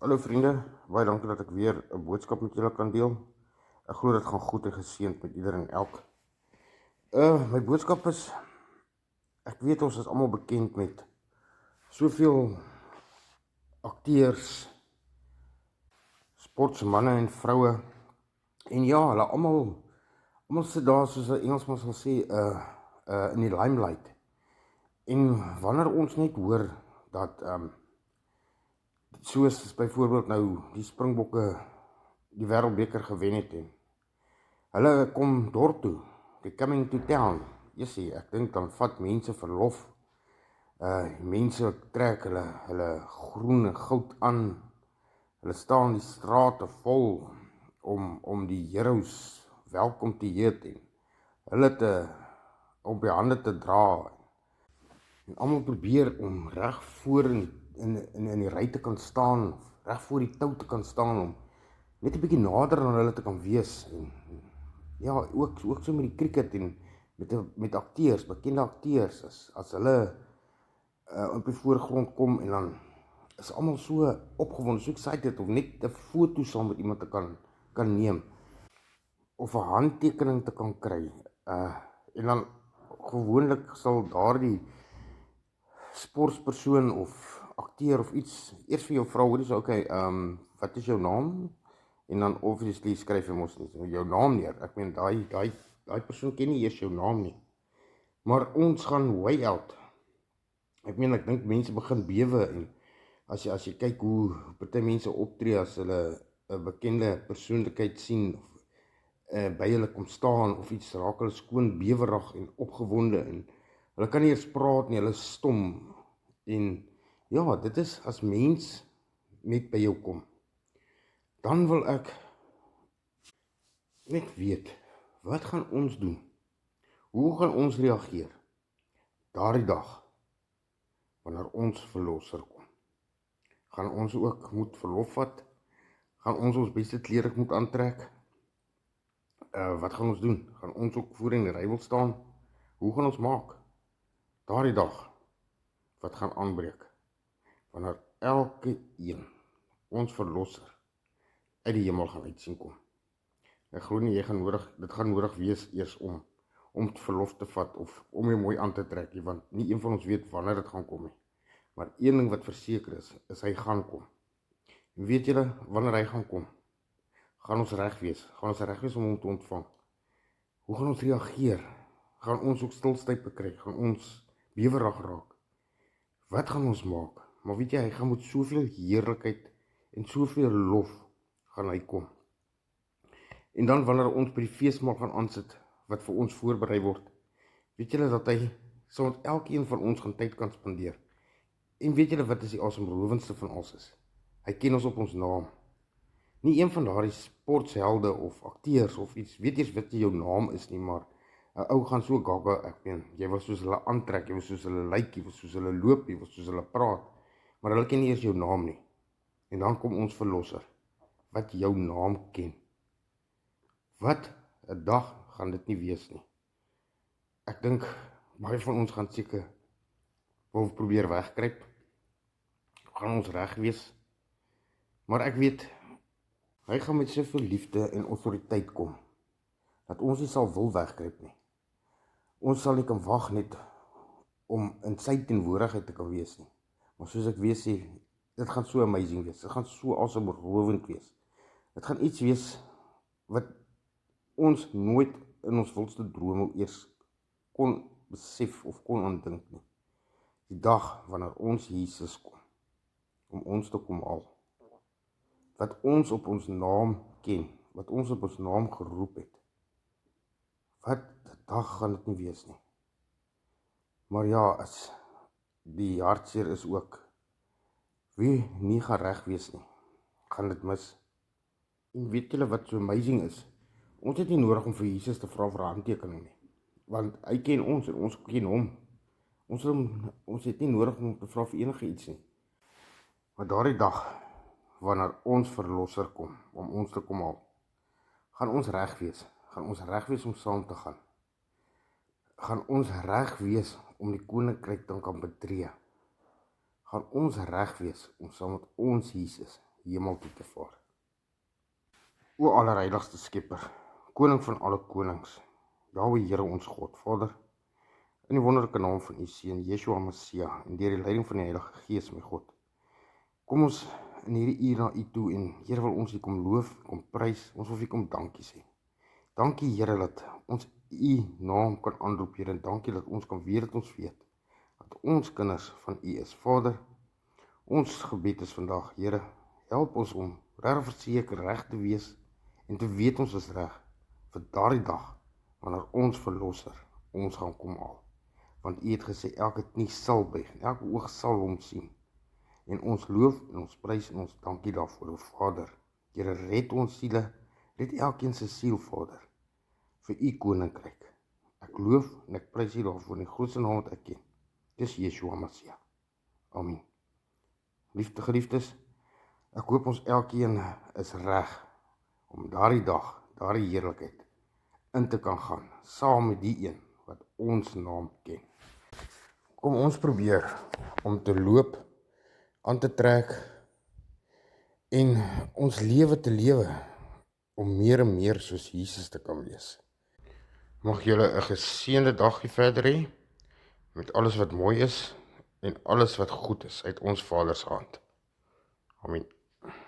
Hallo vriende, baie dankie dat ek weer 'n boodskap met julle kan deel. Ek glo dit gaan goed en geseënd met ieder en elk. My boodskap is, ek weet ons is almal bekend met soveel akteurs, sportmense en vroue. En ja, hulle almal sit daar soos 'n Engelsman sal sê, in die limelight. En wanneer ons net hoor dat soos byvoorbeeld nou die Springbokke die Wêreldbeker gewen het en hulle kom dorp toe, they coming to town. Jy sê, ek dink dan vat mense verlof. Mense trek hulle groen en goud aan. Hulle staan die strate vol om die heroes welkom te heet en hulle te op die hande te dra. En almal probeer om reg voor in die ry te kan staan, reg voor die tou te kan staan om net 'n bietjie nader aan hulle te kan wees. En ja, ook so met die cricket en met akteurs, bekende akteurs, as hulle op die voorgrond kom en dan is almal so opgewonde, so excited om net 'n foto saam met iemand te kan neem of 'n handtekening te kan kry. En dan gewoonlik sal daardie sportpersoon of akteur of iets eers vir jou vra, hoor jy, so okay, wat is jou naam? En dan obviously skryf jy mos nie jou naam neer. Ek meen daai persoon ken nie eers jou naam nie. Maar ons gaan way out. Ek dink mense begin bewe en as jy kyk hoe party mense optree as hulle 'n bekende persoonlikheid sien of by hulle kom staan of iets, raak hulle skoon bewerig en opgewonde en hulle kan nie eers praat nie, hulle is stom. En ja, dit is as mens net by jou kom. Dan wil ek net weet, wat gaan ons doen? Hoe gaan ons reageer daardie dag wanneer ons verlosser kom? Gaan ons ook moet verlof vat? Gaan ons beste klere moet aantrek? Wat gaan ons doen? Gaan ons ook voor in die ry wil staan? Hoe gaan ons maak daardie dag wat gaan aanbreek wanneer elke een ons verlosser uit die hemel gaan uitsien kom? Ek glo nie dit gaan nodig wees eers om verlof te vat of om jou mooi aan te trek nie, want nie een van ons weet wanneer dit gaan kom nie. Maar een ding wat verseker is hy gaan kom. En weet julle, wanneer hy gaan kom, gaan ons reg wees. Gaan ons reg wees om hom te ontvang? Hoe gaan ons reageer? Gaan ons ook stilstype kry? Gaan ons bewerig raak? Wat gaan ons maak? Maar weet jy, hy gaan met soveel heerlikheid en soveel lof gaan hy kom. En dan wanneer ons by die feesmaal gaan aansit, wat vir ons voorberei word, weet julle dat hy saam met elkeen van ons gaan tyd kan spandeer. En weet julle wat is die asemrowendste van alles is? Hy ken ons op ons naam. Nie een van daardie sportshelde of akteurs of iets, weet eers wat jou naam is nie, maar 'n ou gaan so gaga, ek meen, jy was soos hulle aantrek, jy was soos hulle lyk, jy was soos hulle loop, jy was soos hulle praat, maar hulle ken nie eers jou naam nie. En dan kom ons verlosser, wat jou naam ken. Wat 'n dag gaan dit nie wees nie. Ek dink baie van ons gaan seker wil probeer wegkruip. Gaan ons reg wees? Maar ek weet, hy gaan met soveel liefde en autoriteit kom, dat ons nie sal wil wegkruip nie. Ons sal nie kan wag net om in sy teenwoordigheid te kan wees nie. Maar soos ek weer sê, dit gaan so amazing wees, dit gaan so asemrowend wees. Dit gaan iets wees wat ons nooit in ons wildste drome eers kon besef of kon aandink nie. Die dag wanneer ons Jesus kom, om ons te kom haal. Wat ons op ons naam ken, wat ons op ons naam geroep het. Wat 'n dag gaan dit nie wees nie. Maar ja, as die hartseer is ook, wie nie gaan reg wees nie, gaan dit mis. En weet julle wat so amazing is? Ons het nie nodig om vir Jesus te vra vir 'n handtekening nie, want hy ken ons en ons ken hom. Ons het nie nodig om te vra vir enige iets nie. Maar daardie dag, wanneer ons verlosser kom, om ons te kom haal, gaan ons reg wees. Gaan ons reg wees om saam te gaan. Gaan ons reg wees om die koninkryk dan kan betree. Gaan ons reg wees om saam met ons Jesus hemel toe te vaar. O allerheiligste Skepper, Koning van alle konings, Jahwe Here ons God, Vader, in die wonderlike naam van u Seun, Yeshua Messia, en deur die leiding van die Heilige Gees, my God, kom ons in hierdie uur na u toe en Here wil ons u kom loof, kom prys, ons wil vir u kom dankie sê. Dankie Here dat ons u naam kan aanroep, Here, en dankie dat ons kan weet dat ons weet, dat ons kinders van u is. Vader, ons gebed is vandag, Here, help ons om reg verseker reg te wees en te weet ons is reg vir daardie dag, wanneer ons verlosser ons gaan kom haal. Want u het gesê, elke knie sal buig en elke oog sal hom sien. En ons loof en ons prys en ons dankie daarvoor, o Vader. Here, red ons siele, red elkeen se siel, Vader, vir u koninkryk. Ek loof en ek prys u daarvoor in die grootste naam wat ek ken. Dis Yeshua Messia. Amen. Geliefdes, ek hoop ons elkeen is reg om daardie dag, daardie heerlikheid in te kan gaan, saam met die een wat ons naam ken. Kom ons probeer om te loop, aan te trek en ons lewe te lewe om meer en meer soos Jesus te kan wees. Mag julle 'n geseënde dag verder hê met alles wat mooi is en alles wat goed is uit ons Vader se hand. Amen.